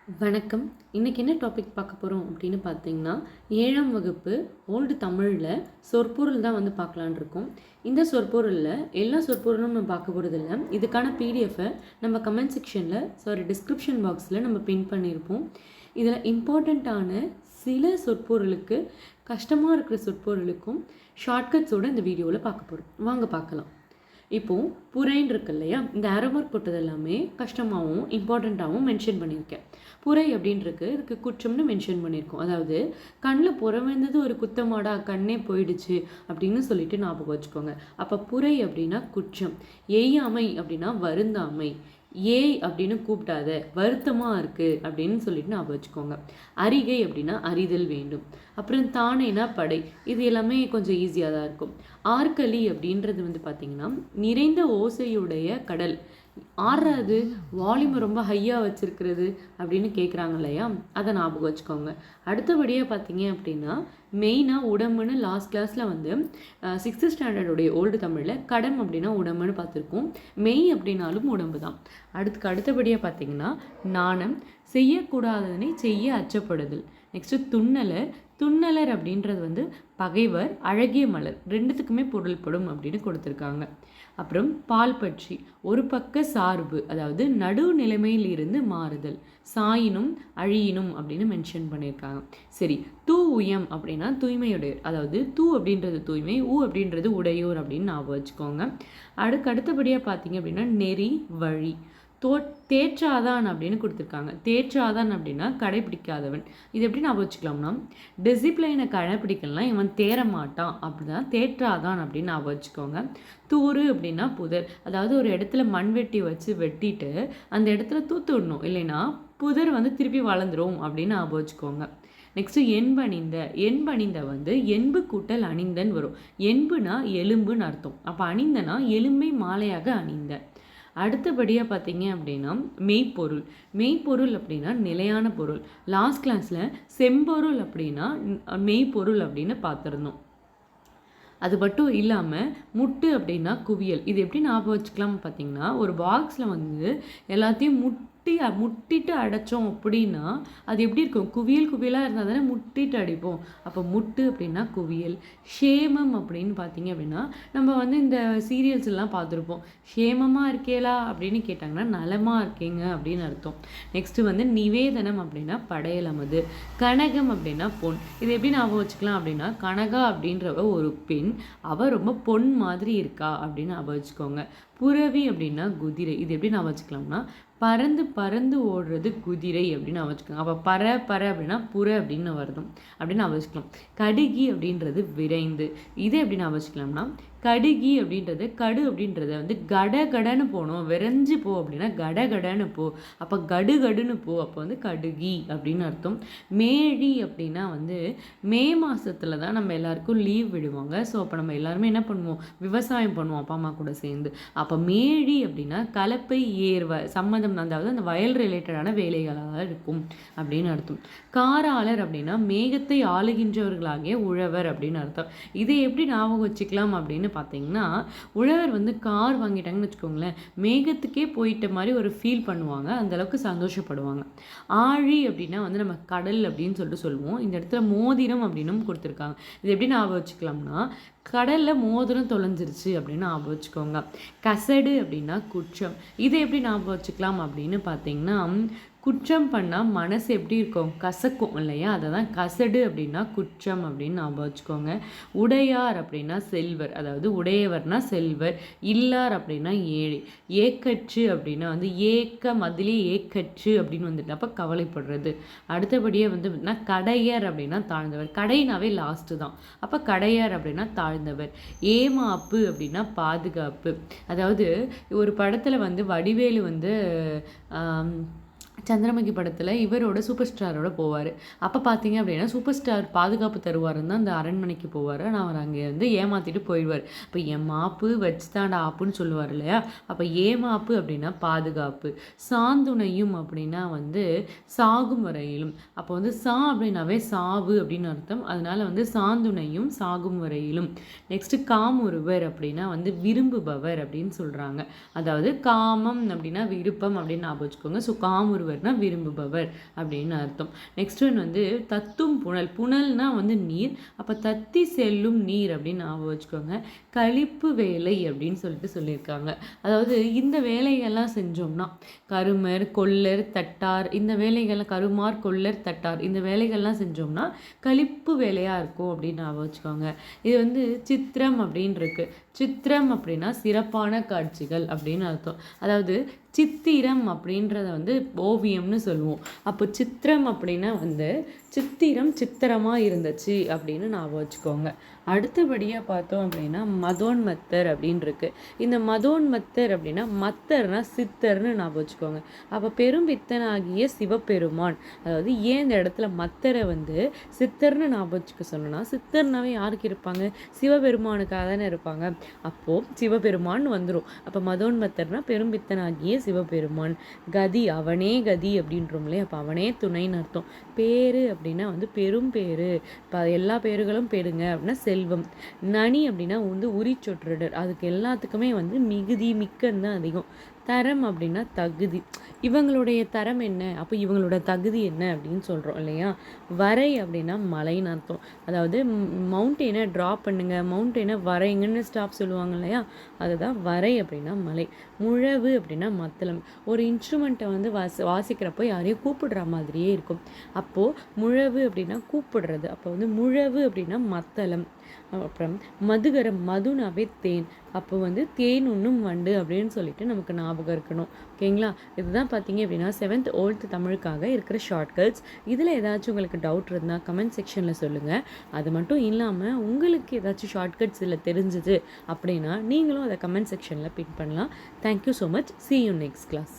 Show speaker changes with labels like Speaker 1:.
Speaker 1: வணக்கம். இன்றைக்கி என்ன டாபிக் பார்க்க போகிறோம் அப்படின்னு பார்த்தீங்கன்னா, 7ஆம் வகுப்பு ஓல்டு தமிழில் சொற்பொருள் தான் பார்க்கலான்னு இருக்கோம். இந்த சொற்பொருளில் எல்லா சொற்பொருளும் நம்ம பார்க்க போகிறதில்ல. இதுக்கான பிடிஎஃபை நம்ம கமெண்ட் செக்ஷனில் டிஸ்கிரிப்ஷன் பாக்ஸில் நம்ம பின் பண்ணியிருப்போம். இதில் இம்பார்ட்டண்ட்டான சில சொற்பொருளுக்கு கஷ்டமாக இருக்கிற சொற்பொருளுக்கும் ஷார்ட்கட்ஸோடு இந்த வீடியோவில் பார்க்க போகிறோம். வாங்க பார்க்கலாம். இப்போது புரைன்னு இருக்கு இல்லையா, இந்த அரவர் போட்டது எல்லாமே கஷ்டமாகவும் இம்பார்ட்டண்ட்டாகவும் மென்ஷன் பண்ணியிருக்கேன். புரை அப்படின்றது இதுக்கு குற்றம்னு மென்ஷன் பண்ணியிருக்கோம். அதாவது கண்ணில் புறவேந்தது ஒரு குத்தமாடா, கண்ணே போயிடுச்சு அப்படின்னு சொல்லிட்டு ஞாபகம் வச்சுக்கோங்க. அப்போ புரை அப்படின்னா குற்றம், எய்யாமை அப்படின்னா வருந்தாமை, ஏய் அப்படின்னு கூப்பிட்டாத வருத்தமாக இருக்குது அப்படின்னு சொல்லிட்டு ஞாபகம் வச்சுக்கோங்க. அரிகை அப்படின்னா அறிதல் வேண்டும். அப்புறம் தானேனா படை, இது எல்லாமே கொஞ்சம் ஈஸியாக தான் இருக்கும். ஆற்களி அப்படின்றது பார்த்திங்கன்னா நிறைந்த ஓசையுடைய கடல். ஆறாவது வால்யூம் ரொம்ப ஹையாக வச்சுருக்கிறது அப்படின்னு கேட்குறாங்க இல்லையா, அதை ஞாபகம் வச்சுக்கோங்க. அடுத்தபடியாக பார்த்தீங்க அப்படின்னா மெயினாக உடம்புன்னு லாஸ்ட் கிளாஸில் 6th ஸ்டாண்டர்டுடைய ஓல்டு தமிழில் கடம் அப்படின்னா உடம்புன்னு பார்த்துருக்கோம். மெய் அப்படின்னாலும் உடம்பு தான். அடுத்தபடியாக பார்த்தீங்கன்னா நாணம், செய்யக்கூடாததனை செய்ய அச்சப்படுதல். நெக்ஸ்ட்டு துண்ணலர் அப்படின்றது பகைவர், அழகிய மலர், ரெண்டுத்துக்குமே பொருள்படும் அப்படின்னு கொடுத்துருக்காங்க. அப்புறம் பால் பற்றி ஒரு பக்க சார்பு, அதாவது நடுநிலைமையில் இருந்து மாறுதல், சாயினும் அழியினும் அப்படின்னு மென்ஷன் பண்ணியிருக்காங்க. சரி, தூ உயம் அப்படின்னா தூய்மையுடையோர், அதாவது தூ அப்படின்றது தூய்மை, ஊ அப்படின்றது உடையோர் அப்படின்னு ஞாபகம் வச்சுக்கோங்க. அடுத்தபடியாக பார்த்தீங்க அப்படின்னா நெறி, வழி, தேற்றாதான் அப்படின்னு கொடுத்துருக்காங்க. தேற்றாதான் அப்படின்னா கடைப்பிடிக்காதவன். இது எப்படி ஞாபகம் வச்சுக்கலாம்னா, டிசிப்ளைனை கடைப்பிடிக்கலாம் இவன் தேர மாட்டான் அப்படிதான் தேற்றாதான் அப்படின்னு ஞாபகம் வச்சுக்கோங்க. தூறு அப்படின்னா புதர், அதாவது ஒரு இடத்துல மண் வெட்டி வச்சு வெட்டிட்டு அந்த இடத்துல தூத்து விடணும், இல்லைன்னா புதர் திருப்பி வளர்ந்துரும் அப்படின்னு ஞாபகம் வச்சுக்கோங்க. நெக்ஸ்ட்டு எண்பணிந்த எண்பு கூட்டல் அணிந்தன் வரும். எண்புனா எலும்புன்னு அர்த்தம். அப்போ அணிந்தனா எலும்பை மாலையாக அணிந்த. அடுத்தபடியாக பார்த்தீங்க அப்படின்னா மெய்ப்பொருள் அப்படின்னா நிலையான பொருள். லாஸ்ட் கிளாஸில் செம்பொருள் அப்படின்னா மெய்ப்பொருள் அப்படின்னு பார்த்துருந்தோம். அது மட்டும் இல்லாமல் முட்டு அப்படின்னா குவியல். இது எப்படி ஞாபகம் வச்சுக்கலாம் பார்த்தீங்கன்னா, ஒரு பாக்ஸில் எல்லாத்தையும் முட்டிட்டு அடைச்சோம் அப்படின்னா அது எப்படி இருக்கும், குவியலாக இருந்தால் தானே முட்டிட்டு அடிப்போம். அப்போ முட்டு அப்படின்னா குவியல். ஷேமம் அப்படின்னு பார்த்தீங்க அப்படின்னா நம்ம இந்த சீரியல்ஸ் எல்லாம் பார்த்துருப்போம். ஷேமமாக இருக்கேலா அப்படின்னு கேட்டாங்கன்னா நலமாக இருக்கீங்க அப்படின்னு அர்த்தம். நெக்ஸ்ட்டு நிவேதனம் அப்படின்னா படையலமது. கனகம் அப்படின்னா பொன். இது எப்படி ஞாபகம் வச்சுக்கலாம் அப்படின்னா, கனகா அப்படின்றவ ஒரு பெண், அவள் ரொம்ப பொன் மாதிரி இருக்கா அப்படின்னு ஞாபகம் வச்சுக்கோங்க. புரவி அப்படின்னா குதிரை. இது எப்படி ஞாபகம் வச்சுக்கலாம்னா, பறந்து ஓடுறது குதிரை அப்படின்னு வச்சுக்கோங்க. அப்போ பற அப்படின்னா புற அப்படின்னு வருதும் அப்படின்னு வச்சுக்கலாம். கடுகி அப்படின்றது விரைந்து. இது எப்படி வச்சுக்கலாம்னா, கடுகி அப்படின்றது கடன்னு போகணும், விரைஞ்சு போ அப்படின்னா கடன்னு போ, அப்போ கடுன்னு போ, அப்போ கடுகி அப்படின்னு அர்த்தம். மேழி அப்படின்னா மே மாதத்தில் தான் நம்ம எல்லாருக்கும் லீவ் விடுவாங்க. ஸோ அப்போ நம்ம எல்லாருமே என்ன பண்ணுவோம், விவசாயம் பண்ணுவோம் அப்பா அம்மா கூட சேர்ந்து. அப்போ மேழி அப்படின்னா கலப்பை ஏர்வ சம்மந்தம், அதாவது அந்த வயல் ரிலேட்டடான வேலைகளாக இருக்கும் அப்படின்னு அர்த்தம். காராளர் அப்படின்னா மேகத்தை ஆளுகின்றவர்களாகிய உழவர் அப்படின்னு அர்த்தம். இதை எப்படி ஞாபகம் வச்சுக்கலாம் அப்படின்னு பார்த்தீங்கன்னா, உழவர் கார் வாங்கிட்டாங்கன்னு வச்சுக்கோங்களேன், மேகத்துக்கே போயிட்ட மாதிரி ஒரு ஃபீல் பண்ணுவாங்க, அந்தளவுக்கு சந்தோஷப்படுவாங்க. ஆழி அப்படின்னா நம்ம கடல் அப்படின்னு சொல்லுவோம். இந்த இடத்துல மோதிரம் அப்படின்னும் கொடுத்துருக்காங்க. இது எப்படி ஞாபகம் வச்சுக்கலாம்னா, கடலில் மோதிரம் தொலைஞ்சிருச்சு அப்படின்னு ஞாபகம் வச்சுக்கோங்க. கசடு அப்படின்னா குற்றம். இதை எப்படி ஞாபகம் வச்சுக்கலாம் அப்படின்னு பார்த்தீங்கன்னா, குற்றம் பண்ணால் மனசு எப்படி இருக்கும், கசக்கும் இல்லையா, அதை தான் கசடு அப்படின்னா குற்றம் அப்படின்னு ஞாபகம் வச்சுக்கோங்க. உடையார் அப்படின்னா செல்வர், அதாவது உடையவர்னா செல்வர், இல்லார் அப்படின்னா ஏழை. ஏக்கற்று அப்படின்னா அதிலே ஏக்கற்று அப்படின்னு அப்போ கவலைப்படுறது. அடுத்தபடியாக கடையர் அப்படின்னா தாழ்ந்தவர். கடைனாவே லாஸ்ட்டு தான், அப்போ கடையர் அப்படின்னா தாழ்ந்தவர். ஏமாப்பு அப்படின்னா பாதுகாப்பு. அதாவது ஒரு படத்தில் வடிவேலு சந்திரமுகி படத்தில் இவரோட சூப்பர் ஸ்டாரோட போவார். அப்போ பார்த்தீங்க அப்படின்னா சூப்பர் ஸ்டார் பாதுகாப்பு தருவாருன்னு தான் அந்த அரண்மனைக்கு போவார். ஆனால் அவர் அங்கே ஏமாற்றிட்டு போயிடுவார். அப்போ என் மாப்பு வச்சு தாண்டா ஆப்புன்னு சொல்லுவார் இல்லையா, அப்போ ஏமாப்பு அப்படின்னா பாதுகாப்பு. சாந்துணையும் அப்படின்னா சாகும் வரையிலும். அப்போ சா அப்படின்னாவே சாவு அப்படின்னு அர்த்தம். அதனால சாந்துணையும் சாகும் வரையிலும். நெக்ஸ்ட்டு காமுறுவர் அப்படின்னா விரும்புபவர் அப்படின்னு சொல்கிறாங்க. அதாவது காமம் அப்படின்னா விருப்பம் அப்படின்னு ஞாபகம் வச்சுக்கோங்க. ஸோ காமுறுவர் விரும்புவர்னா விரும்புபவர் அப்படின்னு அர்த்தம். நெக்ஸ்ட் ஒன் வந்து தத்தும் புனல். புனல்னா வந்து நீர், அப்போ தத்தி செல்லும் நீர் அப்படின்னு ஞாபகம் வச்சுக்கோங்க. கழிப்பு வேலை அப்படின்னு சொல்லியிருக்காங்க. அதாவது இந்த வேலைகள்லாம் செஞ்சோம்னா கருமர் கொல்லர் தட்டார் இந்த வேலைகள்லாம் கருமார் கொல்லர் தட்டார் இந்த வேலைகள்லாம் செஞ்சோம்னா கழிப்பு வேலையாக இருக்கும் அப்படின்னு ஞாபகம் வச்சுக்கோங்க. இது வந்து சித்திரம் அப்படின்னு இருக்கு. சித்திரம் அப்படின்னா சிறப்பான காட்சிகள் அப்படின்னு அர்த்தம். அதாவது சித்திரம் அப்படின்றத வந்து ஓவியம்னு சொல்லுவோம். அப்போ சித்திரம் அப்படின்னா வந்து சித்திரம் சித்திரமாக இருந்துச்சு அப்படின்னு ஞாபகம் வச்சுக்கோங்க. அடுத்தபடியாக பார்த்தோம் அப்படின்னா மதோன்மத்தர் அப்படின்னு இருக்கு. இந்த மதோன்மத்தர் அப்படின்னா மத்தர்னா சித்தர்னு ஞாபகம் வச்சுக்கோங்க. அப்போ பெரும்பித்தனாகிய சிவபெருமான், அதாவது ஏன் இந்த இடத்துல மத்தரை வந்து சித்தர்னு ஞாபகம் வச்சுக்க சொல்லணும்னா சித்தர்னாவே யாருக்கு இருப்பாங்க? சிவபெருமானுக்காக தானே இருப்பாங்க. அப்போது சிவபெருமான் வந்துடும். அப்போ மதோன்மத்தர்னா பெரும்பித்தனாகிய சிவபெருமான். கதி அவனே கதி அப்படின்றோம் இல்லையா, அப்போ அவனே துணைன்னு அர்த்தம். பேரு அப்படின்னா வந்து பெரும் பேரு, இப்போ எல்லா பேருகளும் பெருங்க அப்படின்னா செல்வம். நனி அப்படின்னா வந்து உரிச்சொற்றொடர், அதுக்கு எல்லாத்துக்குமே வந்து மிகுதி மிக்கன்னு தான் அதிகம். தரம் அப்படின்னா தகுதி, இவங்களுடைய தரம் என்ன, அப்போ இவங்களோட தகுதி என்ன அப்படின்னு சொல்கிறோம் இல்லையா. வரை அப்படின்னா மலைன்னு அர்த்தம். அதாவது மவுண்டெயினை ட்ரா பண்ணுங்க, மவுண்டெயினை வரைங்கன்னு ஸ்டாப் சொல்லுவாங்க இல்லையா, அதுதான் வரை அப்படின்னா மலை. முழவு அப்படின்னா மத்தளம். ஒரு இன்ஸ்ட்ருமெண்ட்டை வந்து வாசிக்கிறப்போ யாரையும் கூப்பிடுற மாதிரியே இருக்கும். அப்போது முழவு அப்படின்னா கூப்பிடுறது, அப்போ வந்து முழவு அப்படின்னா மத்தளம். அப்புறம் மதுகரம், மதுனாவே தேன், அப்போ வந்து தேன் உண்ணும் வண்டு அப்படின்னு சொல்லிட்டு நமக்கு ஞாபகம் இருக்கணும். ஓகேங்களா. இதுதான் பார்த்தீங்க அப்படின்னா 7th ஓல்ட் தமிழுக்காக இருக்கிற ஷார்ட்கட்ஸ். இதில் ஏதாச்சும் உங்களுக்கு டவுட் இருந்தால் கமெண்ட் செக்ஷனில் சொல்லுங்கள். அது மட்டும் இல்லாமல் உங்களுக்கு ஏதாச்சும் ஷார்ட்கட்ஸ் இதில் தெரிஞ்சுது அப்படின்னா நீங்களும் அதை கமெண்ட் செக்ஷனில் பின் பண்ணலாம். Thank you so much. See you next class.